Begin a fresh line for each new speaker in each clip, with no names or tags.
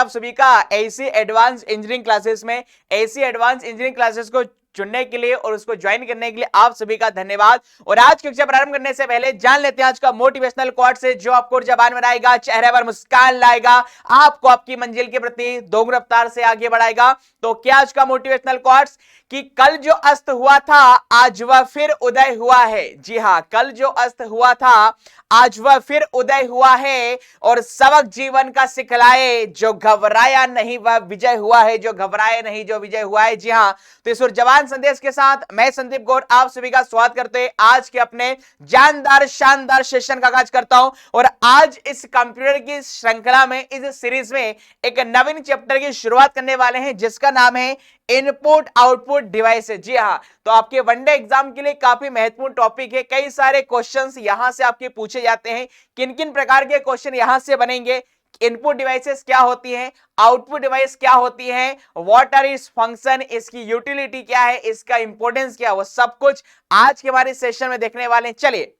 आप सभी का एसी एडवांस इंजीनियरिंग क्लासेस में। एसी एडवांस इंजीनियरिंग क्लासेस को चुनने के लिए और उसको ज्वाइन करने के लिए आप सभी का धन्यवाद। और आज की कक्षा प्रारंभ करने से पहले जान लेते हैं आज का मोटिवेशनल कोट से जो आपको जबान बनाएगा, चेहरे पर मुस्कान लाएगा, आपको आपकी मंजिल के प्रति दोगुनी रफ्तार से आगे बढ़ाएगा। तो क्या आज का मोटिवेशनल कोट्स कि कल जो अस्त हुआ था आज वह फिर उदय हुआ है। जी हां, कल जो अस्त हुआ था आज वह फिर उदय हुआ है और सबक जीवन का सिखलाए, जो घबराया नहीं वह विजय हुआ है, जो घबराया नहीं जो विजय हुआ है। जी हां, तो इस जवान संदेश के साथ मैं संदीप गौर आप सभी का स्वागत करते हैं आज के अपने जानदार शानदार सेशन का आगाज करता हूं। और आज इस कंप्यूटर की श्रृंखला में, इस सीरीज में एक नवीन चैप्टर की शुरुआत करने वाले हैं जिसका नाम है इनपुट आउटपुट डिवाइसेस। जी हाँ, तो आपके वनडे एग्जाम के लिए काफी महत्वपूर्ण टॉपिक है। कई सारे क्वेश्चंस यहां से आपके पूछे जाते हैं। किन किन प्रकार के क्वेश्चन यहां से बनेंगे, इनपुट डिवाइसेस क्या होती हैं, आउटपुट डिवाइस क्या होती है, व्हाट आर इट्स फंक्शन, इसकी यूटिलिटी क्या है, इसका इंपॉर्टेंस क्या है, वो सब कुछ आज के हमारे सेशन में देखने वाले हैं। चलिए,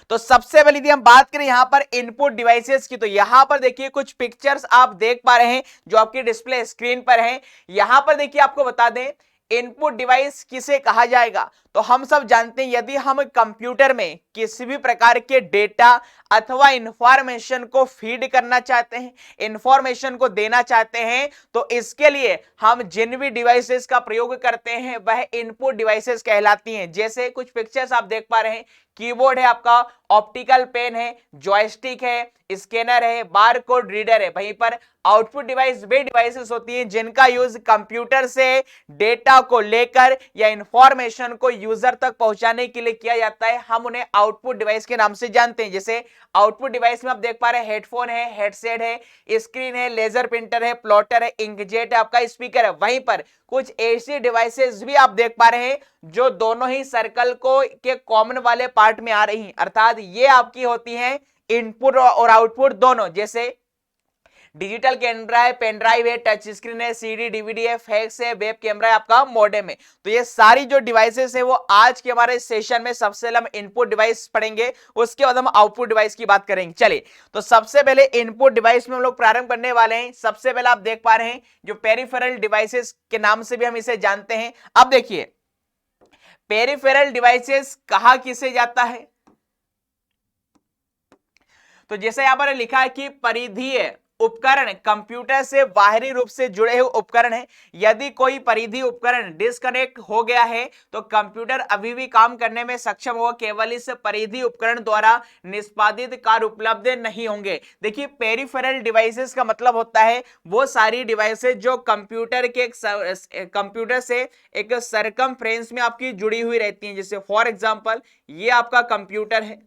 तो सबसे पहले यदि हम बात करें यहां पर इनपुट डिवाइसेस की, तो यहां पर देखिए कुछ पिक्चर्स आप देख पा रहे हैं जो आपकी डिस्प्ले स्क्रीन पर हैं। यहां पर देखिए आपको बता दें इनपुट डिवाइस किसे कहा जाएगा। तो हम सब जानते हैं यदि हम कंप्यूटर में किसी भी प्रकार के डेटा अथवा इंफॉर्मेशन को फीड करना चाहते हैं, इंफॉर्मेशन को देना चाहते हैं, तो इसके लिए हम जिन भी डिवाइसेस का प्रयोग करते हैं वह इनपुट डिवाइसेस कहलाती हैं। जैसे कुछ पिक्चर्स आप देख पा रहे हैं, कीबोर्ड है आपका, ऑप्टिकल पेन है, जॉयस्टिक है, स्कैनर है, बारकोड रीडर है। वहीं पर आउटपुट डिवाइस वे डिवाइसेस होती हैं जिनका यूज कंप्यूटर से डेटा को लेकर या इंफॉर्मेशन को यूजर तक पहुंचाने के लिए किया जाता है। हम उन्हें आउटपुट डिवाइस के नाम से जानते हैं। जैसे आउटपुट डिवाइस में आप देख पा रहे हैं हेडफोन है, हेडसेट है, स्क्रीन है, लेजर प्रिंटर है, प्लॉटर है, इंकजेट है, आपका स्पीकर है। वहीं पर कुछ ऐसी डिवाइसेस भी आप देख पा रहे हैं जो दोनों ही सर्कल को के कॉमन वाले पार्ट में आ रही हैं, अर्थात ये आपकी होती हैं इनपुट और आउटपुट दोनों। जैसे डिजिटल कैमरा है, पेन ड्राइव है, टच स्क्रीन है, सीडी डीवीडी है, फैक्स है, वेब कैमरा है, आपका मॉडेम है। तो ये सारी जो डिवाइसेस है वो आज के हमारे सेशन में सबसे पहले हम इनपुट डिवाइस पढ़ेंगे, उसके बाद हम आउटपुट डिवाइस की बात करेंगे। चलिए, तो सबसे पहले इनपुट डिवाइस में हम लोग प्रारंभ करने वाले हैं। सबसे पहले आप देख पा रहे हैं जो पेरिफेरल डिवाइसेस के नाम से भी हम इसे जानते हैं। अब देखिए पेरिफेरल डिवाइसेस कहा किसे जाता है, तो जैसे यहां पर लिखा है कि परिधीय उपकरण कंप्यूटर से बाहरी रूप से जुड़े हुए उपकरण है। यदि कोई परिधीय उपकरण डिस्कनेक्ट हो गया है तो कंप्यूटर अभी भी काम करने में सक्षम होगा, केवल इस परिधीय उपकरण द्वारा निष्पादित कार्य उपलब्ध नहीं होंगे। देखिए पेरिफेरल डिवाइसेस का मतलब होता है वो सारी डिवाइसेस जो कंप्यूटर से एक सरकमफ्रेंस में आपकी जुड़ी हुई रहती हैं। जैसे फॉर एग्जांपल ये आपका कंप्यूटर है।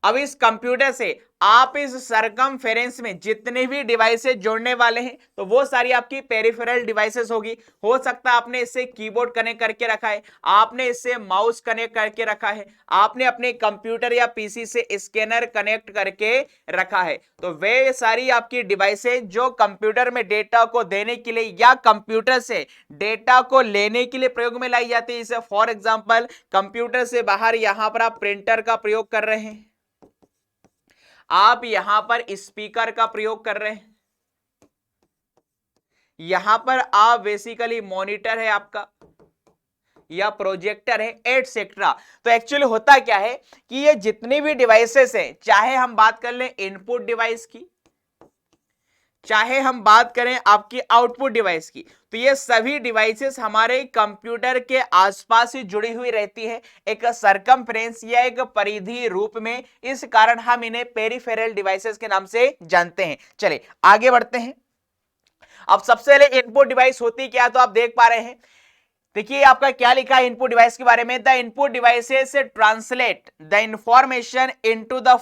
अब इस कंप्यूटर से आप इस सरकमफेरेंस में जितने भी डिवाइसेस जोड़ने वाले हैं तो वो सारी आपकी पेरिफेरल डिवाइसेस होगी। हो सकता है आपने इससे कीबोर्ड कनेक्ट करके रखा है, आपने इससे माउस कनेक्ट करके रखा है, आपने अपने कंप्यूटर या पीसी से स्कैनर कनेक्ट करके रखा है। तो वे सारी आपकी डिवाइसेस जो कंप्यूटर में डेटा को देने के लिए या कंप्यूटर से डेटा को लेने के लिए प्रयोग में लाई जाती है। जैसे फॉर एग्जाम्पल कंप्यूटर से बाहर यहां पर आप प्रिंटर का प्रयोग कर रहे हैं, आप यहां पर स्पीकर का प्रयोग कर रहे हैं, यहां पर आप बेसिकली मॉनिटर है आपका या प्रोजेक्टर है एटसेट्रा। तो एक्चुअली होता क्या है कि ये जितनी भी डिवाइसेस हैं, चाहे हम बात कर लें इनपुट डिवाइस की, चाहे हम बात करें आपकी आउटपुट डिवाइस की, तो ये सभी डिवाइसेस हमारे कंप्यूटर के आसपास ही जुड़ी हुई रहती है एक सरकमफ्रेंस या एक परिधीय रूप में। इस कारण हम इन्हें पेरिफेरल डिवाइसेस के नाम से जानते हैं। चलिए आगे बढ़ते हैं। अब सबसे पहले इनपुट डिवाइस होती क्या, तो आप देख पा रहे हैं, देखिए आपका क्या लिखा है इनपुट डिवाइस के बारे में। The input devices translate the information into the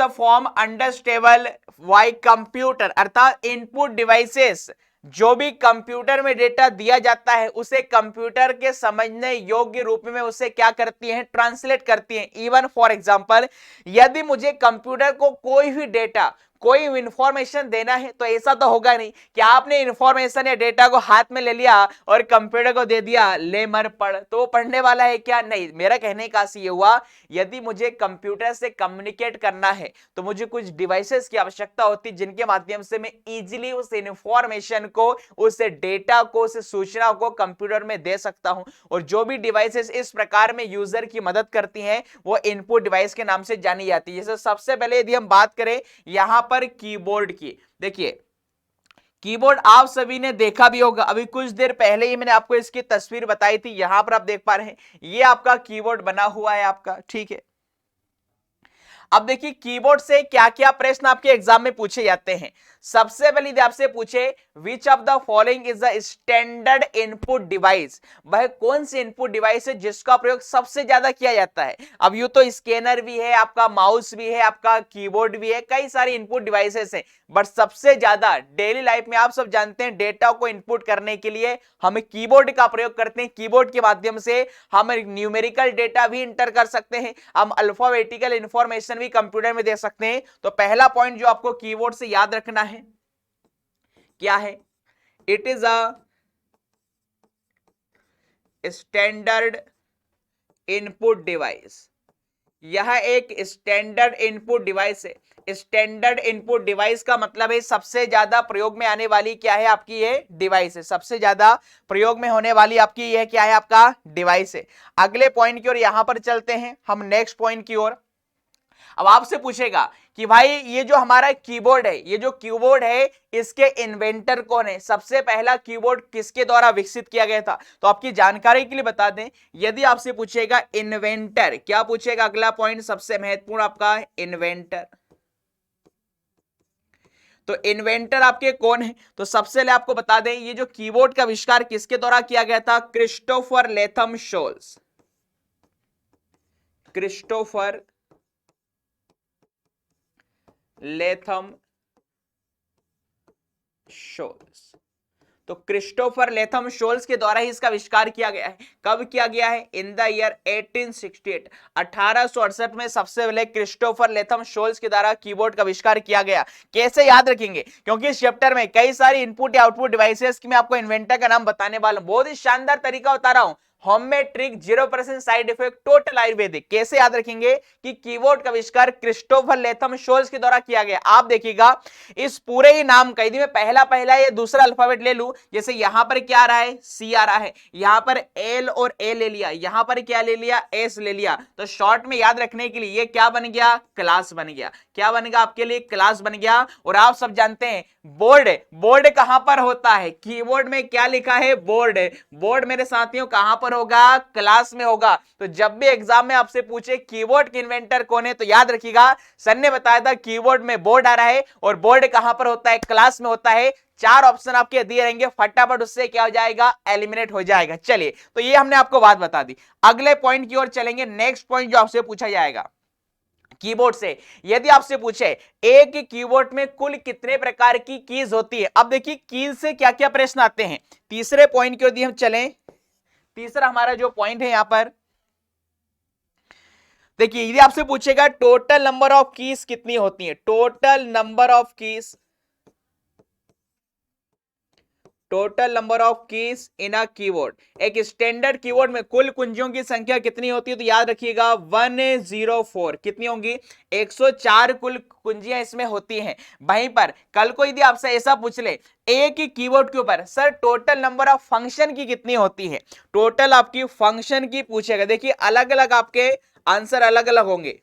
form understandable bye computer. अर्थात इनपुट डिवाइसेस जो भी कंप्यूटर में डेटा दिया जाता है उसे कंप्यूटर के समझने योग्य रूप में उसे क्या करती हैं, ट्रांसलेट करती हैं। इवन फॉर एग्जांपल यदि मुझे कंप्यूटर को कोई भी डेटा कोई इंफॉर्मेशन देना है तो ऐसा तो होगा नहीं कि आपने इंफॉर्मेशन या डेटा को हाथ में ले लिया और कंप्यूटर को दे दिया, ले मर पढ़, तो वो पढ़ने वाला है क्या? नहीं। मेरा कहने का ये हुआ, यदि मुझे कंप्यूटर से कम्युनिकेट करना है तो मुझे कुछ डिवाइसेस की आवश्यकता होती जिनके माध्यम से मैं इजीली उस इंफॉर्मेशन को, उस डेटा को, उस सूचना को कंप्यूटर में दे सकता हूं। और जो भी डिवाइसेस इस प्रकार में यूजर की मदद करती हैं वो इनपुट डिवाइस के नाम से जानी जाती है। जैसे सबसे पहले यदि हम बात करें यहां पर कीबोर्ड की, देखिए कीबोर्ड आप सभी ने देखा भी होगा, अभी कुछ देर पहले ही मैंने आपको इसकी तस्वीर बताई थी। यहां पर आप देख पा रहे हैं ये आपका कीबोर्ड बना हुआ है आपका, ठीक है। अब देखिए कीबोर्ड से क्या क्या प्रश्न आपके एग्जाम में पूछे जाते हैं। सबसे पहले यदि आपसे पूछे which of the following is the standard input device, वह कौन सी इनपुट डिवाइस है जिसका प्रयोग सबसे ज्यादा किया जाता है। अब यूं तो स्कैनर भी है, आपका माउस भी है, आपका कीबोर्ड भी है, कई सारी इनपुट डिवाइसेस हैं, बट सबसे ज्यादा डेली लाइफ में आप सब जानते हैं डेटा को इनपुट करने के लिए हम कीबोर्ड का प्रयोग करते हैं। कीबोर्ड के माध्यम से हम न्यूमेरिकल डेटा भी इंटर कर सकते हैं, हम अल्फाबेटिकल इंफॉर्मेशन भी कंप्यूटर में दे सकते हैं। तो पहला पॉइंट जो आपको कीबोर्ड से याद रखना है क्या है? It is a standard input device. यह एक स्टैंडर्ड इनपुट डिवाइस है। स्टैंडर्ड इनपुट डिवाइस का मतलब है सबसे ज्यादा प्रयोग में आने वाली क्या है आपकी ये डिवाइस है, सबसे ज्यादा प्रयोग में होने वाली आपकी ये क्या है आपका डिवाइस है। अगले पॉइंट की ओर यहां पर चलते हैं हम, नेक्स्ट पॉइंट की ओर। अब आपसे पूछेगा कि भाई ये जो हमारा कीबोर्ड है, ये जो कीबोर्ड है इसके इन्वेंटर कौन है, सबसे पहला कीबोर्ड किसके द्वारा विकसित किया गया था। तो आपकी जानकारी के लिए बता दें, यदि आपसे पूछेगा इन्वेंटर, क्या पूछेगा अगला पॉइंट सबसे महत्वपूर्ण आपका इन्वेंटर। तो इन्वेंटर आपके कौन है? तो सबसे पहले आपको बता दें ये जो कीबोर्ड का आविष्कार किसके द्वारा किया गया था, Christopher Latham Sholes. Christopher Latham Sholes. तो क्रिस्टोफर लेथम शोल्स के द्वारा ही इसका आविष्कार किया गया है। कब किया गया है? इन द ईयर 1868, 1868 में सबसे पहले क्रिस्टोफर लेथम शोल्स के द्वारा कीबोर्ड का आविष्कार किया गया। कैसे याद रखेंगे? क्योंकि इस चैप्टर में कई सारी इनपुट या आउटपुट डिवाइसेस की मैं आपको इन्वेंटर का नाम बताने वाला हूं। बहुत ही शानदार तरीका बता रहा हूं, homemade trick, 0% side effect, total Ayurvedic. कैसे याद रखेंगे कि कीबोर्ड का आविष्कार क्रिस्टोफर लेथम शोल्स के द्वारा किया गया। आप देखिएगा इस पूरे ही नाम का, यदि मैं पहला पहला ये दूसरा अल्फाबेट ले लूं, जैसे यहां पर क्या आ रहा है, सी आ रहा है, यहां पर एल और ए ले लिया, यहां पर क्या ले लिया, एस ले लिया, तो शॉर्ट में याद रखने के लिए ये क्या बन गया, क्लास बन गया। क्या बन गया आपके लिए, क्लास बन गया। और आप सब जानते हैं बोर्ड, बोर्ड कहां पर होता है, कीबोर्ड में क्या लिखा है, बोर्ड। बोर्ड मेरे साथियों कहां पर होगा, क्लास में होगा। तो जब भी एग्जाम में आपसे पूछे कीबोर्ड के इन्वेंटर कौन है, तो याद रखिएगा सर ने बताया था कीबोर्ड में बोर्ड आ रहा है, और बोर्ड कहां पर होता है, क्लास में होता है। 4 ऑप्शन आपके दिए रहेंगे, फटाफट उससे क्या हो जाएगा, एलिमिनेट हो जाएगा। चलिए, तो ये हमने आपको बात बता दी। अगले पॉइंट की ओर चलेंगे, नेक्स्ट पॉइंट जो आपसे पूछा जाएगा कीबोर्ड से। यदि आपसे पूछे एक कीबोर्ड में कुल कितने प्रकार की कीज होती है। अब देखिए कीज से क्या क्या प्रश्न आते हैं। तीसरे पॉइंट की ओर हम चलें, तीसरा हमारा जो पॉइंट है यहां पर देखिए, यदि आपसे पूछेगा टोटल नंबर ऑफ कीज कितनी होती है, total number of keys, total number of keys in a keyboard. एक स्टैंडर्ड कीबोर्ड में कुल कुंजियों की संख्या कितनी होती है, तो याद रखिएगा 104। कितनी होंगी, 104 कुल कुंजियां इसमें होती हैं। वहीं पर कल को यदि आपसे ऐसा पूछ ले एक ही कीबोर्ड के ऊपर, sir total number of function की कितनी होती है, टोटल आपकी फंक्शन की पूछेगा। देखिए अलग अलग आपके आंसर अलग अलग होंगे।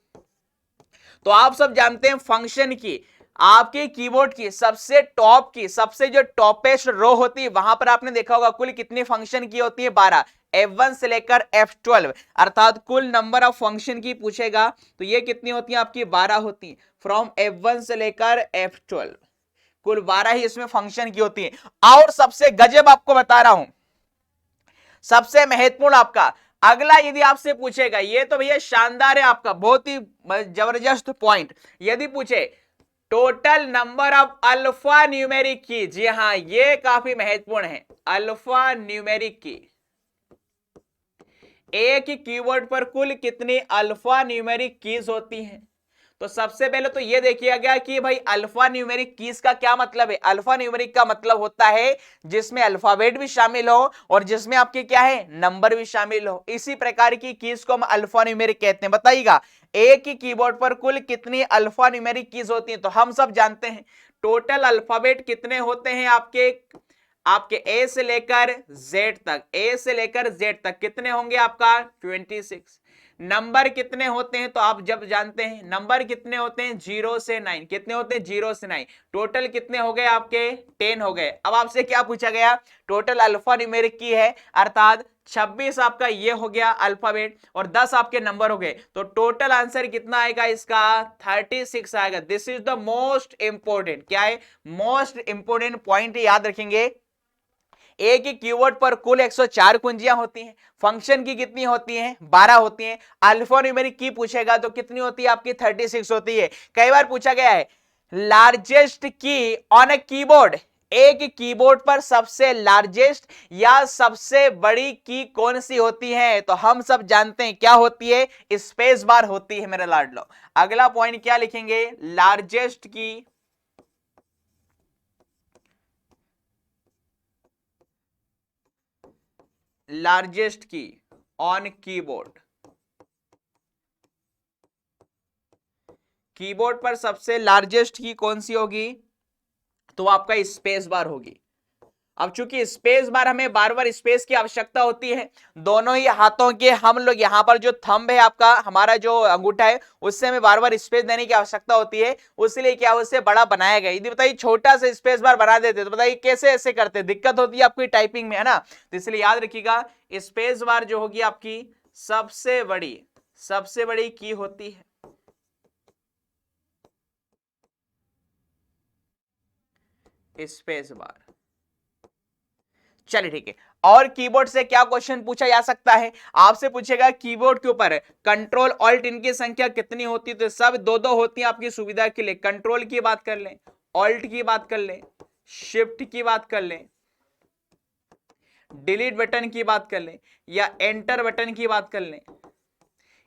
तो आप सब जानते हैं फंक्शन की, आपके कीबोर्ड की सबसे टॉप की, सबसे जो टॉपेस्ट रो होती है वहां पर आपने देखा होगा कुल कितनी फंक्शन की होती है, 12। F1 से लेकर F12, अर्थात कुल नंबर ऑफ फंक्शन की पूछेगा तो ये कितनी होती है आपकी, 12 होती है। फ्रॉम F1 से लेकर F12 कुल 12 ही इसमें फंक्शन की होती है। और सबसे गजब आपको बता रहा हूं, सबसे महत्वपूर्ण आपका अगला, यदि आपसे पूछेगा, ये तो भैया शानदार है आपका, बहुत ही जबरदस्त पॉइंट। यदि पूछे total number of alpha numeric की, जी हां ये काफी महत्वपूर्ण है, अल्फा न्यूमेरिक की। एक ही कीवर्ड पर कुल कितनी अल्फा न्यूमेरिक कीज होती हैं, तो सबसे पहले तो ये देखिए गया कि भाई अल्फा न्यूमेरिक कीज का क्या मतलब है। अल्फा न्यूमेरिक का मतलब होता है जिसमें अल्फाबेट भी शामिल हो और जिसमें आपके क्या है नंबर भी शामिल हो। इसी प्रकार की कीज को हम अल्फा न्यूमेरिक कहते हैं। बताइएगा एक ही कीबोर्ड पर कुल कितनी अल्फा न्यूमेरिक कीज होती हैं? तो हम सब जानते हैं टोटल अल्फाबेट कितने होते हैं आपके आपके ए से लेकर जेड तक, ए से लेकर जेड तक कितने होंगे आपका 26। नंबर कितने होते हैं? तो आप जब जानते हैं नंबर कितने होते हैं 0 से 9, कितने होते हैं 0 से 9, टोटल कितने हो गए आपके 10 हो गए। अब आपसे क्या पूछा गया टोटल अल्फा न्यूमेरिक की है, अर्थात 26 आपका ये हो गया अल्फाबेट और 10 आपके नंबर हो गए, तो टोटल आंसर कितना आएगा इसका 36 आएगा। This is the most important, क्या है मोस्ट इंपोर्टेंट पॉइंट, याद रखेंगे। एक ही कीवर्ड पर कुल 104 कुंजियां होती हैं, फंक्शन की कितनी होती हैं 12 होती हैं। अल्फा न्यूमेरिक की पूछेगा तो कितनी होती है आपकी 36 होती है। कई बार पूछा गया है लार्जेस्ट की ऑन अ कीबोर्ड, एक कीबोर्ड पर सबसे लार्जेस्ट या सबसे बड़ी की कौन सी होती है? तो हम सब जानते हैं क्या होती है स्पेस बार होती है मेरे लाडलो। अगला पॉइंट क्या लिखेंगे लार्जेस्ट की लार्जेस्ट की ऑन कीबोर्ड, कीबोर्ड पर सबसे लार्जेस्ट की कौन सी होगी? तो आपका स्पेस बार होगी। अब चूंकि स्पेस बार हमें बार बार स्पेस की आवश्यकता होती है, दोनों ही हाथों के हम लोग यहां पर जो थंब है आपका हमारा जो अंगूठा है उससे हमें बार बार स्पेस देने की आवश्यकता होती है, उसलिए क्या उससे बड़ा बनाया गया। यदि बताइए छोटा सा स्पेस बार बना देते तो बताइए कैसे ऐसे करते, दिक्कत होती है आपकी टाइपिंग में, है ना। तो इसलिए याद रखिएगा स्पेस बार जो होगी आपकी सबसे बड़ी की होती है स्पेस बार। चलिए ठीक है, और कीबोर्ड से क्या क्वेश्चन पूछा जा सकता है? आपसे पूछेगा कीबोर्ड के ऊपर कंट्रोल ऑल्ट इनकी संख्या कितनी होती है? तो सब दो दो होती है आपकी सुविधा के लिए। कंट्रोल की बात कर लें, ऑल्ट की बात कर लें, शिफ्ट की बात कर लें, डिलीट बटन की बात कर लें या एंटर बटन की बात कर लें,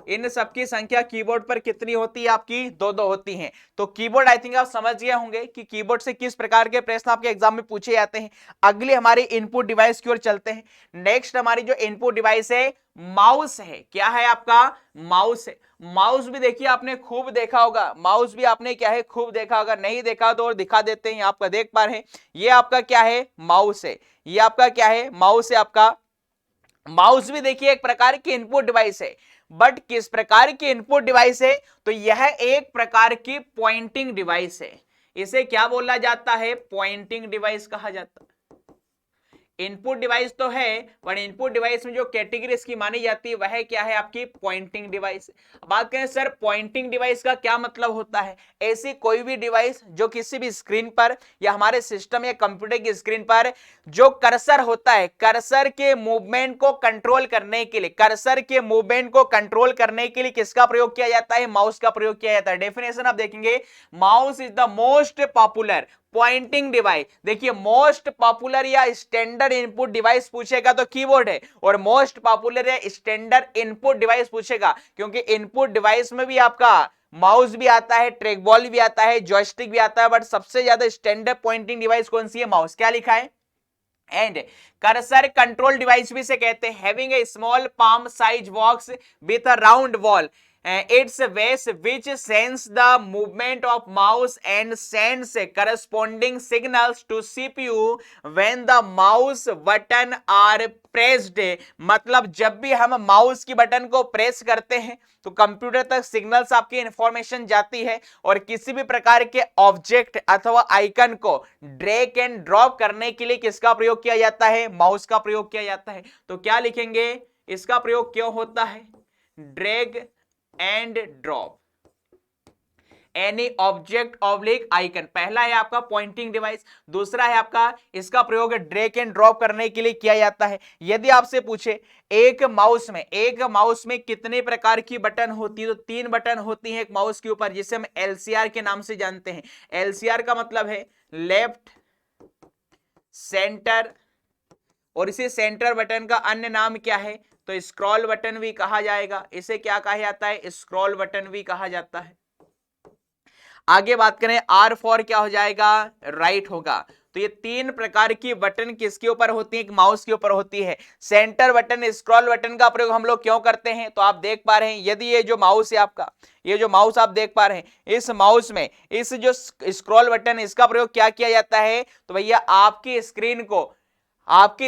इन सबकी संख्या कीबोर्ड पर कितनी होती है आपकी दो दो होती हैं। तो कीबोर्ड आई थिंक आप समझ गए होंगे कि कीबोर्ड से किस प्रकार के प्रश्न आपके एग्जाम में पूछे जाते हैं। अगले हमारी इनपुट डिवाइस की ओर चलते हैं। नेक्स्ट हमारी जो इनपुट डिवाइस है माउस है। क्या है आपका माउस है। माउस भी देखिए आपने खूब देखा होगा, माउस भी आपने क्या है खूब देखा होगा, नहीं देखा तो और दिखा देते हैं, आपका देख पा रहे हैं। ये आपका क्या है माउस है, ये आपका क्या है माउस है आपका। माउस भी देखिए एक प्रकार की इनपुट डिवाइस है, बट किस प्रकार की इनपुट डिवाइस है? तो यह एक प्रकार की पॉइंटिंग डिवाइस है। इसे क्या बोला जाता है पॉइंटिंग डिवाइस कहा जाता है। इनपुट डिवाइस तो है पर इनपुट डिवाइस में जो कैटेगरी इसकी मानी जाती है वह क्या है आपकी पॉइंटिंग डिवाइस। बात करें सर पॉइंटिंग डिवाइस का क्या मतलब होता है? ऐसी कोई भी डिवाइस जो किसी भी स्क्रीन पर या हमारे सिस्टम या कंप्यूटर की स्क्रीन पर जो कर्सर होता है, कर्सर के मूवमेंट को कंट्रोल करने के लिए, कर्सर के मूवमेंट को कंट्रोल करने के लिए किसका प्रयोग किया जाता है? माउस का प्रयोग किया जाता है। डेफिनेशन आप देखेंगे mouse is the most popular pointing device. देखिए मोस्ट पॉपुलर या स्टैंडर्ड इनपुट डिवाइस पूछेगा तो कीबोर्ड है, और मोस्ट पॉपुलर या स्टैंडर्ड इनपुट डिवाइस पूछेगा क्योंकि इनपुट डिवाइस में भी आपका माउस भी आता है, ट्रैक बॉल भी आता है, जॉयस्टिक भी आता है, बट सबसे ज्यादा स्टैंडर्ड पॉइंटिंग डिवाइस कौन सी है? माउस। क्या लिखा है? एंड कर्सर कंट्रोल डिवाइस भी से कहते हैं। Having a small palm size box with a round wall, its base which sends the movement of mouse and sends corresponding signals to CPU when the mouse button are pressed। मतलब जब भी हम mouse की button को press करते हैं तो computer तक सिग्नल्स आपकी इंफॉर्मेशन जाती है और किसी भी प्रकार के ऑब्जेक्ट अथवा आइकन को ड्रैग एंड ड्रॉप करने के लिए किसका प्रयोग किया जाता है? माउस का प्रयोग किया जाता है। तो क्या लिखेंगे इसका प्रयोग क्यों होता है? Drag and drop any object oblique icon. पहला है आपका पॉइंटिंग डिवाइस, दूसरा है आपका इसका प्रयोग ड्रैग एंड ड्रॉप करने के लिए किया जाता है। यदि आपसे पूछे एक माउस में कितने प्रकार की बटन होती है? तो 3 बटन होती हैं एक माउस के ऊपर, जिसे हम एलसीआर के नाम से जानते हैं। एलसीआर का मतलब है लेफ्ट, सेंटर, और इसे सेंटर बटन का अन्य नाम क्या है? तो स्क्रॉल बटन भी कहा जाएगा। इसे क्या कहा जाता है? स्क्रॉल बटन भी कहा जाता है। आगे बात करें आर फॉर क्या हो जाएगा, राइट होगा। तो ये तीन प्रकार की बटन किसके ऊपर होती है, एक माउस के ऊपर होती है। सेंटर बटन, स्क्रॉल बटन का प्रयोग हम लोग क्यों करते हैं, तो आप देख पा रहे हैं यदि ये जो माउस है आपका, ये जो माउस आप देख पा रहे हैं, इस माउस में इस जो स्क्रॉल बटन है इसका प्रयोग क्या किया जाता है, तो भैया आपकी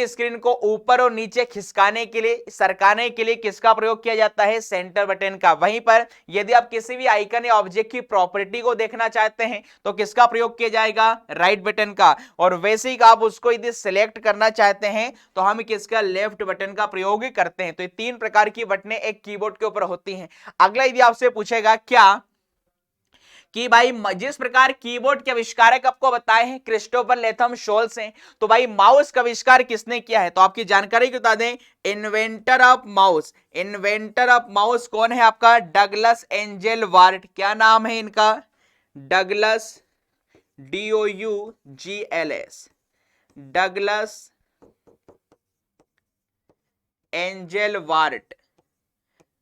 स्क्रीन को ऊपर और नीचे खिसकाने के लिए, सरकाने के लिए किसका प्रयोग किया जाता है, सेंटर बटन का। वहीं पर यदि आप किसी भी आइकन या ऑब्जेक्ट की प्रॉपर्टी को देखना चाहते हैं तो किसका प्रयोग किया जाएगा, राइट बटन का। और वैसे ही आप उसको यदि सिलेक्ट करना चाहते हैं तो हम किसका, लेफ्ट बटन का प्रयोग करते हैं। तो ये तीन प्रकार की बटनें एक कीबोर्ड के ऊपर होती हैं। अगला यदि आपसे पूछेगा क्या कि भाई जिस प्रकार कीबोर्ड के आविष्कारक आपको बताए हैं क्रिस्टोफर लेथम शोल्स हैं, तो भाई माउस का आविष्कार किसने किया है, तो आपकी जानकारी को बता दें, इन्वेंटर ऑफ माउस कौन है आपका, डगलस एंजेल वार्ट। क्या नाम है इनका, Douglas, DOUGLS, Douglas angel ward.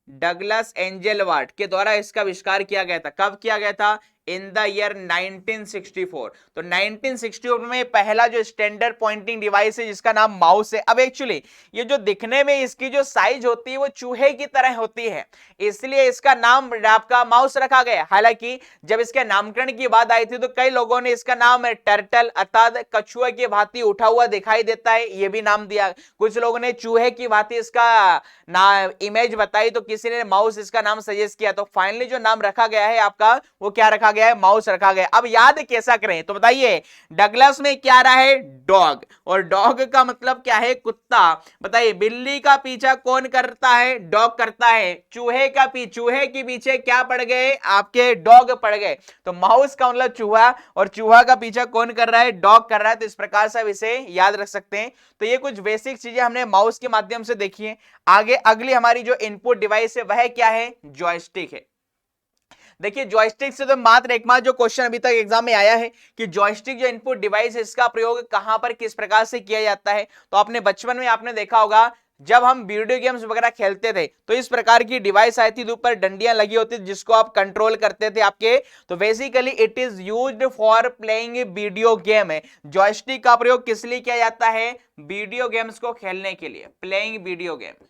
Douglas angel ward के द्वारा इसका आविष्कार किया गया था। कब किया गया था, इन द ईयर 1964। तो 1964 में पहला जो स्टैंडर्ड पॉइंटिंग डिवाइस है जिसका नाम माउस है। अब एक्चुअली ये जो दिखने में इसकी जो साइज होती है वो चूहे की तरह होती है, इसलिए इसका नाम आपका माउस रखा गया। हालांकि जब इसके नामकरण की बात आई थी तो कई लोगों ने इसका नाम टर्टल अर्थात कछुआ की भांति उठा हुआ दिखाई देता है ये भी नाम दिया, कुछ लोगों ने चूहे की भांति इसका ना इमेज बताई, तो किसी ने माउस इसका नाम सजेस्ट किया। तो फाइनली जो नाम रखा गया है आपका वो क्या रखा गया है, माउस रखा गया। अब याद कैसा करें, तो बताइए डगलस में क्या रहा है, डॉग, और डॉग का मतलब क्या है, कुत्ता। बताइए बिल्ली का पीछा कौन करता है, डॉग करता है। चूहे के पीछे क्या पड़ गए, आपके डॉग पड़ गए। तो माउस का मतलब चूहा, और चूहा का पीछा कौन कर रहा है, डॉग कर रहा है। तो इस प्रकार से इसे याद रख सकते हैं। तो ये कुछ बेसिक चीजें हमने माउस के माध्यम से देखी है। आगे अगली हमारी जो इनपुट डिवाइस है वह क्या है, जॉयस्टिक है। देखिए जॉयस्टिक से तो मात्र जो क्वेश्चन अभी तक एग्जाम में आया है कि जॉयस्टिक जो इनपुट डिवाइस है इसका प्रयोग कहां पर किस प्रकार से किया जाता है। तो आपने बचपन में आपने देखा होगा जब हम वीडियो गेम्स वगैरह खेलते थे तो इस प्रकार की डिवाइस आई थी, ऊपर डंडियां लगी होती थी जिसको आप कंट्रोल करते थे आपके। तो basically it is used for playing video game है। जॉयस्टिक का प्रयोग किस लिए किया जाता है, वीडियो गेम्स को खेलने के लिए, playing video game.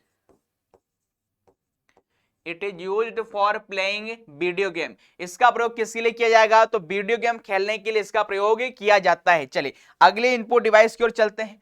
It is used for playing video game. इसका प्रयोग किसके लिए किया जाएगा, तो वीडियो गेम खेलने के लिए इसका प्रयोग किया जाता है। चलिए अगले इनपुट डिवाइस की ओर चलते हैं।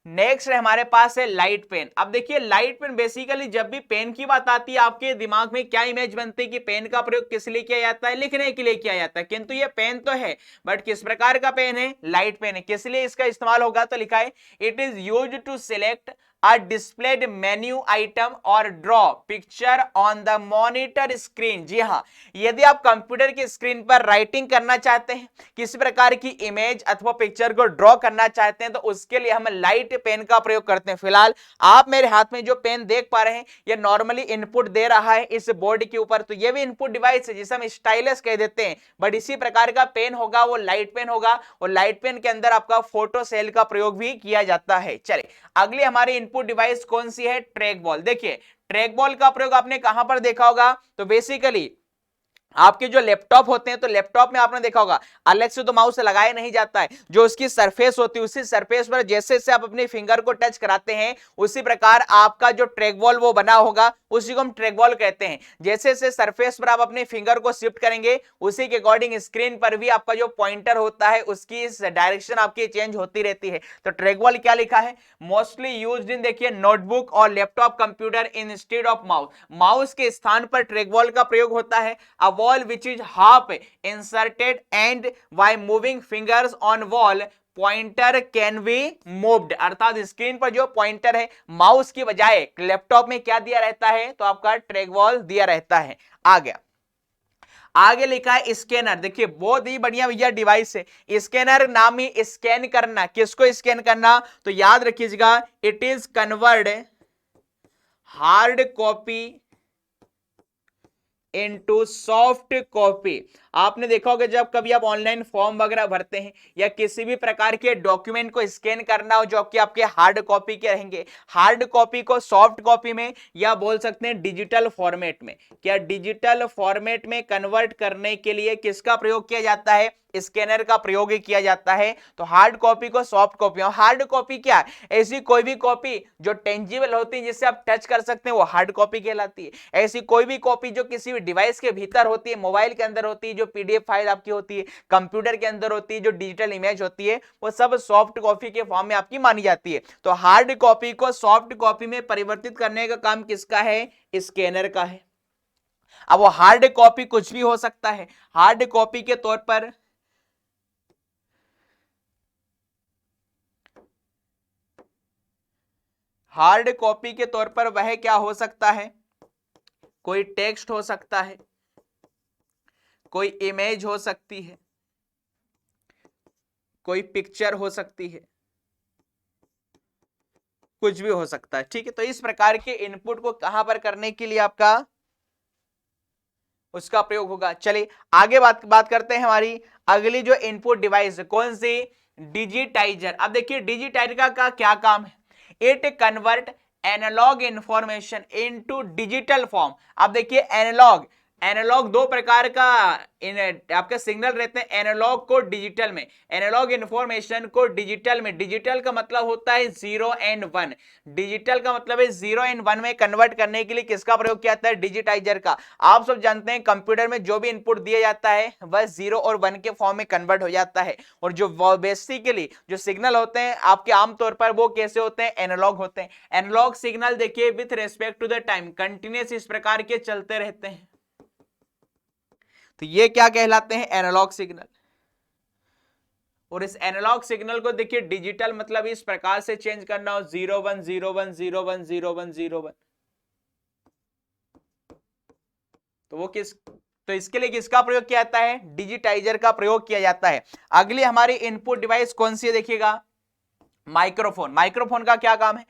नेक्स्ट हमारे पास है लाइट पेन। अब देखिए लाइट पेन, बेसिकली जब भी पेन की बात आती है आपके दिमाग में क्या इमेज बनती है कि पेन का प्रयोग किस लिए किया जाता है, लिखने के लिए किया जाता है। किंतु ये पेन तो है बट किस प्रकार का पेन है, लाइट पेन है। किस लिए इसका इस्तेमाल होगा, तो लिखा है it is used to select a displayed menu item or draw picture on the monitor screen। जी हाँ, यदि आप कंप्यूटर की स्क्रीन पर राइटिंग करना चाहते हैं, किसी प्रकार की इमेज अथवा पिक्चर को ड्रॉ करना चाहते हैं, तो उसके लिए हम लाइट पेन का प्रयोग करते हैं। फिलहाल आप मेरे हाथ में जो पेन देख पा रहे हैं ये नॉर्मली इनपुट दे रहा है इस बोर्ड के ऊपर, तो ये भी इनपुट डिवाइस है जिसे हम स्टाइलस कह देते हैं। बट इसी प्रकार का पेन होगा वो लाइट पेन होगा, और लाइट पेन के अंदर आपका फोटो सेल का प्रयोग भी किया जाता है। चलिए अगली हमारी इनपुट डिवाइस कौन सी है, ट्रैक बॉल। देखिए ट्रैक बॉल का प्रयोग आपने कहां पर देखा होगा, तो बेसिकली आपके जो लैपटॉप होते हैं तो लैपटॉप में आपने देखा होगा अलग से तो माउस लगाया नहीं जाता है, जो उसकी सरफेस होती है उसी सरफेस पर जैसे से आप अपने फिंगर को टच कराते हैं उसी प्रकार आपका जो ट्रैक बॉल वो बना होगा, उसी को हम ट्रैक बॉल कहते हैं। जैसे जैसे सरफेस पर आप अपने फिंगर को शिफ्ट करेंगे उसी के अकॉर्डिंग स्क्रीन पर भी आपका जो पॉइंटर होता है उसकी डायरेक्शन आपकी चेंज होती रहती है। तो ट्रैक बॉल क्या लिखा है, मोस्टली यूज्ड इन, देखिए नोटबुक और laptop computer instead of mouse. Mouse के स्थान पर ट्रैक बॉल का प्रयोग होता है। wall which is half inserted and by moving fingers on wall pointer can be moved. अर्थात स्क्रीन पर जो पॉइंटर है माउस की बजाय लैपटॉप में क्या दिया रहता है, तो आपका ट्रैक बॉल दिया रहता है। आ गया आगे लिखा है स्कैनर। देखिए बहुत ही बढ़िया भैया डिवाइस है स्कैनर, नाम ही स्कैन करना। किसको स्कैन करना, तो याद रखिएगा it is convert hard copy into soft copy. आपने देखा होगा जब कभी आप ऑनलाइन फॉर्म वगैरह भरते हैं या किसी भी प्रकार के डॉक्यूमेंट को स्कैन करना हो जो कि आपके हार्ड कॉपी के रहेंगे, हार्ड कॉपी को सॉफ्ट कॉपी में या बोल सकते हैं डिजिटल फॉर्मेट में, क्या डिजिटल फॉर्मेट में कन्वर्ट करने के लिए किसका प्रयोग किया जाता है? स्कैनर का प्रयोग किया जाता है। तो हार्ड कॉपी को सॉफ्ट कॉपी, और हार्ड कॉपी क्या है? ऐसी कोई भी कॉपी जो टेंजिबल होती है, जिससे आप टच कर सकते हैं, वो हार्ड कॉपी कहलाती है। ऐसी कोई भी कॉपी जो किसी भी डिवाइस के भीतर होती है, मोबाइल के अंदर होती है, जो पीडीएफ फाइल आपकी होती है, कंप्यूटर के अंदर होती है, जो डिजिटल इमेज होती है, वो सब सॉफ्ट कॉपी के फॉर्म में आपकी मानी जाती है। तो हार्ड कॉपी को सॉफ्ट कॉपी में परिवर्तित करने का काम किसका है? स्कैनर का है। अब वो हार्ड कॉपी कुछ भी हो सकता है। हार्ड कॉपी के तौर पर हार्ड कॉपी के तौर पर वह क्या हो सकता है? कोई टेक्स्ट हो सकता है, कोई इमेज हो सकती है, कोई पिक्चर हो सकती है, कुछ भी हो सकता है। ठीक है, तो इस प्रकार के इनपुट को कहां पर करने के लिए आपका उसका प्रयोग होगा। चलिए आगे बात करते हैं। हमारी अगली जो इनपुट डिवाइस कौन सी? डिजिटाइजर। अब देखिए डिजिटाइजर का क्या काम है? It convert analog information into digital form. अब देखिए एनालॉग, एनालॉग दो प्रकार का आपके सिग्नल रहते हैं, एनालॉग को डिजिटल में, एनालॉग इंफॉर्मेशन को डिजिटल में। डिजिटल का मतलब होता है 0 एंड 1, डिजिटल का मतलब है 0 एंड 1 में कन्वर्ट करने के लिए किसका प्रयोग किया जाता है? डिजिटाइजर का। आप सब जानते हैं कंप्यूटर में जो भी इनपुट दिया जाता है वह 0 और 1 के फॉर्म में कन्वर्ट हो जाता है, और जो बेसिकली जो सिग्नल होते हैं आपके आमतौर पर वो कैसे होते हैं? एनालॉग होते हैं। एनालॉग सिग्नल देखिए with respect to the time continuous इस प्रकार के चलते रहते हैं, तो ये क्या कहलाते हैं? Analog signal. और इस एनालॉग सिग्नल को देखिए डिजिटल मतलब इस प्रकार से चेंज करना हो 0 1 0 1 0 1 0 1 0 1, तो वो तो इसके लिए किसका प्रयोग किया जाता है? डिजिटाइजर का प्रयोग किया जाता है। अगली हमारी इनपुट डिवाइस कौन सी है? देखिएगा माइक्रोफोन। माइक्रोफोन का क्या काम है?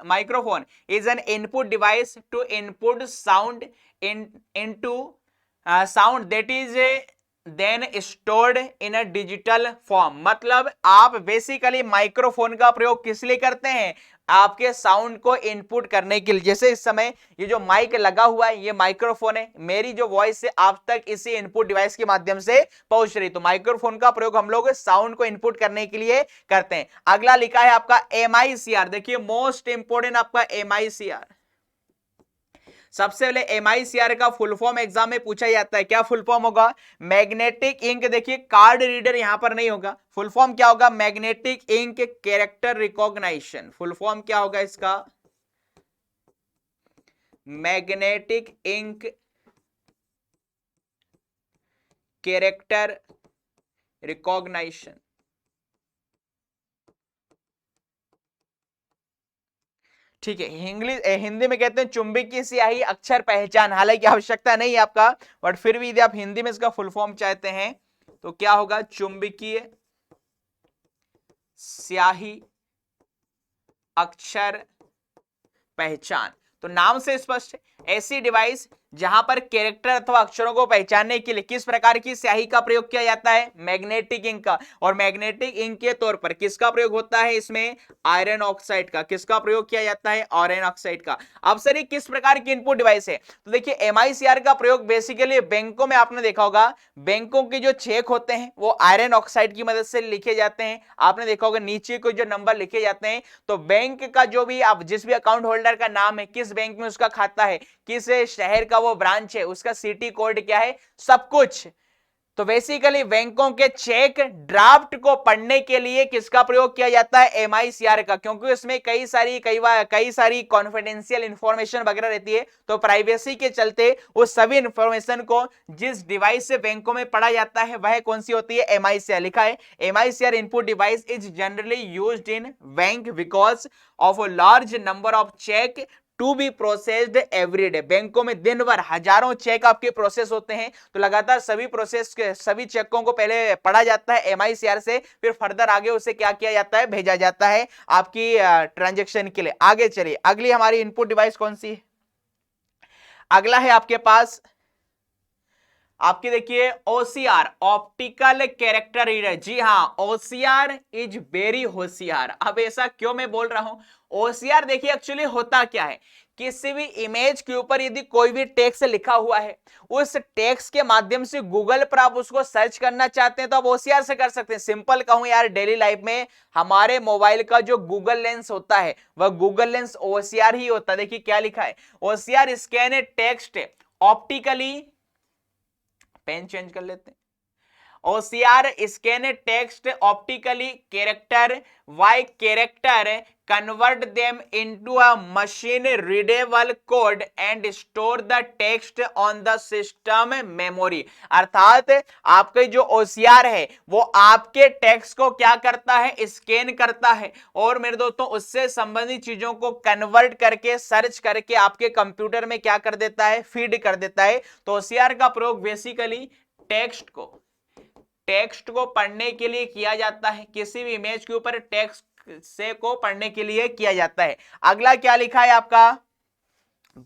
Microphone is an input device to input sound into sound that is then stored in a digital form. मतलब आप बेसिकली माइक्रोफोन का प्रयोग किस लिए करते हैं? आपके साउंड को इनपुट करने के लिए। जैसे इस समय ये जो माइक लगा हुआ है ये माइक्रोफोन है, मेरी जो वॉइस है आप तक इसी इनपुट डिवाइस के माध्यम से पहुंच रही, तो माइक्रोफोन का प्रयोग हम लोग साउंड को इनपुट करने के लिए करते हैं। अगला लिखा है आपका MICR। देखिए मोस्ट इंपोर्टेंट आपका MICR। सबसे पहले MICR का फुल फॉर्म एग्जाम में पूछा जाता है, क्या फुल फॉर्म होगा? Magnetic ink. देखिए कार्ड रीडर यहां पर नहीं होगा, फुल फॉर्म क्या होगा? Magnetic ink character recognition. Full form क्या होगा इसका? Magnetic ink character recognition. ठीक है, इंग्लिश हिंदी में कहते हैं चुंबकीय स्याही अक्षर पहचान। हालांकि आवश्यकता नहीं है आपका, बट फिर भी यदि आप हिंदी में इसका फुल फॉर्म चाहते हैं तो क्या होगा? चुंबकीय स्याही अक्षर पहचान। तो नाम से स्पष्ट है, ऐसी डिवाइस जहां पर कैरेक्टर अथवा अक्षरों को पहचानने के लिए किस प्रकार की स्याही का प्रयोग किया जाता है? मैग्नेटिक इंक का। और मैग्नेटिक इंक के तौर पर किसका प्रयोग होता है इसमें? आयरन ऑक्साइड का। किसका प्रयोग किया जाता है? आयरन ऑक्साइड का। अब सर ये किस प्रकार की इनपुट डिवाइस है? तो देखिए MICR का प्रयोग बेसिकली बैंकों में आपने देखा होगा, बैंकों के जो चेक होते हैं वो आयरन ऑक्साइड की मदद से लिखे जाते हैं। आपने देखा होगा नीचे को जो नंबर लिखे जाते हैं, तो बैंक का जो भी आप जिस भी अकाउंट होल्डर का नाम है, किस बैंक में उसका खाता है, किस शहर का वो ब्रांच है, उसका सिटी कोड क्या है, सब कुछ। तो बेसिकली बैंकों के चेक ड्राफ्ट को पढ़ने के लिए किसका प्रयोग किया जाता है? MICR का, क्योंकि उसमें कई सारी कॉन्फिडेंशियल इंफॉर्मेशन वगैरह रहती है, तो प्राइवेसी के चलते उस सभी इंफॉर्मेशन को जिस डिवाइस से बैंकों में पढ़ा जाता है वह कौन सी होती है? MICR। लिखा है MICR input device is generally used in bank because of a large number of cheque to be processed every day. बैंकों में दिन भर हजारों चेक आपके प्रोसेस होते हैं, तो लगातार सभी चेकों को पहले पढ़ा जाता है MICR से, फिर फर्दर आगे उसे क्या किया जाता है? भेजा जाता है आपकी ट्रांजैक्शन के लिए। आगे चलिए, अगली हमारी इनपुट डिवाइस कौन सी है? अगला है आपके पास, आपकी देखिए ओसीआर, ऑप्टिकल कैरेक्टर रीडर। जी हां, ओसीआर इज वेरी होशियार। अब ऐसा क्यों मैं बोल रहा हूं? ओसीआर देखिए एक्चुअली होता क्या है, किसी भी इमेज के ऊपर यदि कोई भी टेक्स्ट लिखा हुआ है, उस टेक्स्ट के माध्यम से गूगल पर आप उसको सर्च करना चाहते हैं तो आप ओसीआर से कर सकते हैं। सिंपल कहूं यार, डेली लाइफ में हमारे मोबाइल का जो गूगल लेंस होता है वह गूगल लेंस ओसीआर ही होता है। देखिए क्या लिखा है, OCR scan a text optically, pen change कर लेते हैं, OCR scan text optically character by character, convert them into a machine readable code and store the text on the system memory। अर्थात आपके जो OCR है वो आपके टेक्स्ट को क्या करता है, स्कैन करता है और मेरे दोस्तों उससे संबंधित चीजों को कन्वर्ट करके सर्च करके आपके कंप्यूटर में क्या कर देता है, फीड कर देता है। तो OCR का प्रयोग बेसिकली टेक्स्ट को पढ़ने के लिए किया जाता है, किसी भी इमेज के ऊपर टेक्स्ट से को पढ़ने के लिए किया जाता है। अगला क्या लिखा है आपका,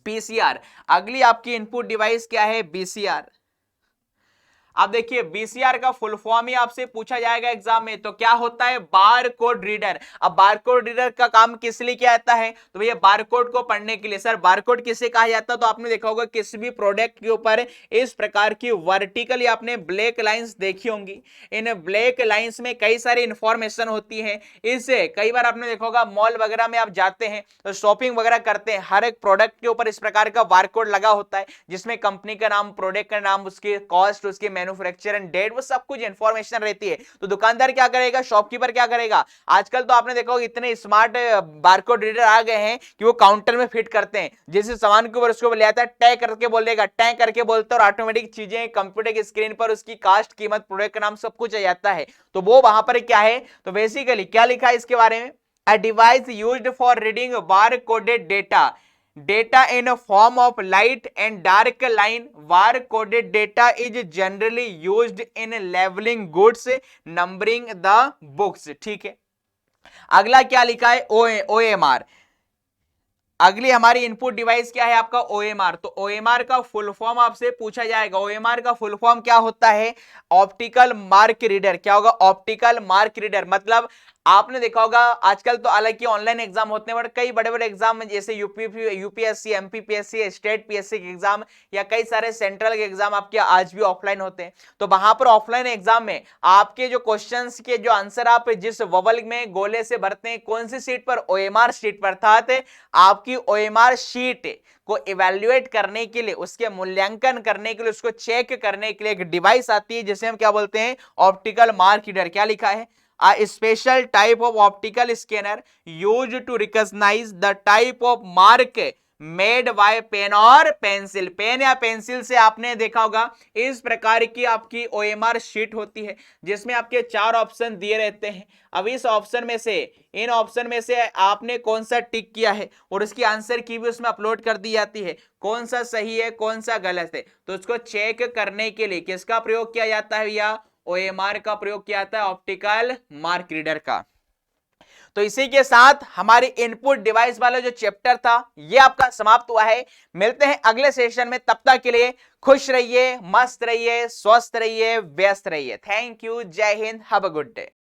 बीसीआर। अगली आपकी इनपुट डिवाइस क्या है, बीसीआर। अब देखिए बीसीआर का फुल फॉर्म ही आपसे पूछा जाएगा एग्जाम में, तो क्या होता है, बार कोड रीडर। अब बार कोड रीडर का काम किस लिए किया जाता है, तो भैया बार कोड को पढ़ने के लिए। सर बार कोड किसे कहा जाता है, तो आपने देखा होगा किसी भी प्रोडक्ट के ऊपर इस प्रकार की वर्टिकली आपने ब्लैक लाइंस देखी होंगी। इन ब्लैक लाइंस में कई सारी इंफॉर्मेशन होती है। इससे कई बार आपने देखा होगा मॉल वगैरह में आप जाते हैं तो शॉपिंग वगैरह करते हैं, हर एक प्रोडक्ट के ऊपर इस प्रकार का बार कोड लगा होता है जिसमें कंपनी का नाम, प्रोडक्ट का नाम, उसकी कॉस्ट, उसकी मैन्युफैक्चर एंड डेट, वो सब कुछ इंफॉर्मेशन रहती है। तो दुकानदार क्या करेगा, शॉपकीपर क्या करेगा, आजकल तो आपने देखा होगा इतने स्मार्ट बारकोड रीडर आ गए हैं कि वो काउंटर में फिट करते हैं, जैसे सामान के ऊपर उसको ले आता है, टैग करके बोलेगा, टैग करके बोलते हैं और ऑटोमेटिक चीजें कंप्यूटर की स्क्रीन पर उसकी कास्ट, कीमत, प्रोडक्ट का नाम सब कुछ आ जाता है। तो वो वहां पर क्या है, तो बेसिकली क्या लिखा है इसके बारे में, a device used for reading bar-coded data in a form of light and dark line. Bar-coded data is generally used in labeling goods, numbering the books। ठीक है, अगला क्या लिखा है, OMR। अगली हमारी इनपुट डिवाइस क्या है आपका, OMR। तो OMR का फुल फॉर्म आपसे पूछा जाएगा। OMR का फुल फॉर्म क्या होता है, ऑप्टिकल मार्क रीडर। क्या होगा, ऑप्टिकल मार्क रीडर। मतलब आपने देखा होगा आजकल तो हालांकि ऑनलाइन एग्जाम होते हैं, बट कई बड़े बड़े एग्जाम जैसे यूपीएससी, एमपीपीएससी, स्टेट पीएससी के एग्जाम या कई सारे सेंट्रल के एग्जाम आपके आज भी ऑफलाइन होते हैं। तो वहां पर ऑफलाइन एग्जाम में आपके जो क्वेश्चंस के जो आंसर आप जिस ववल में गोले से भरते हैं, कौन सी सीट पर, OMR शीट पर। अर्थात आपकी OMR शीट को इवैल्यूएट करने के लिए, उसके मूल्यांकन करने के लिए, उसको चेक करने के लिए एक डिवाइस आती है जिसे हम क्या बोलते हैं, ऑप्टिकल मार्क रीडर। क्या लिखा है, a special type of optical scanner used to recognize the type of mark made by pen और पेंसिल। पेन या पेंसिल से आपने देखा होगा इस प्रकार की आपकी OMR शीट होती है जिसमें आपके 4 ऑप्शन दिए रहते हैं। अब इस ऑप्शन में से, इन ऑप्शन में से आपने कौन सा टिक किया है और उसकी आंसर की भी उसमें अपलोड कर दी जाती है, कौन सा सही है कौन सा गलत है। तो उसको चेक करने के लिए किसका प्रयोग किया जाता है, या OMR का प्रयोग किया जाता है, ऑप्टिकल मार्क रीडर का। तो इसी के साथ हमारे इनपुट डिवाइस वाला जो चैप्टर था ये आपका समाप्त हुआ है। मिलते हैं अगले सेशन में, तब तक के लिए खुश रहिए, मस्त रहिए, स्वस्थ रहिए, व्यस्त रहिए। थैंक यू, जय Hind, have a good day.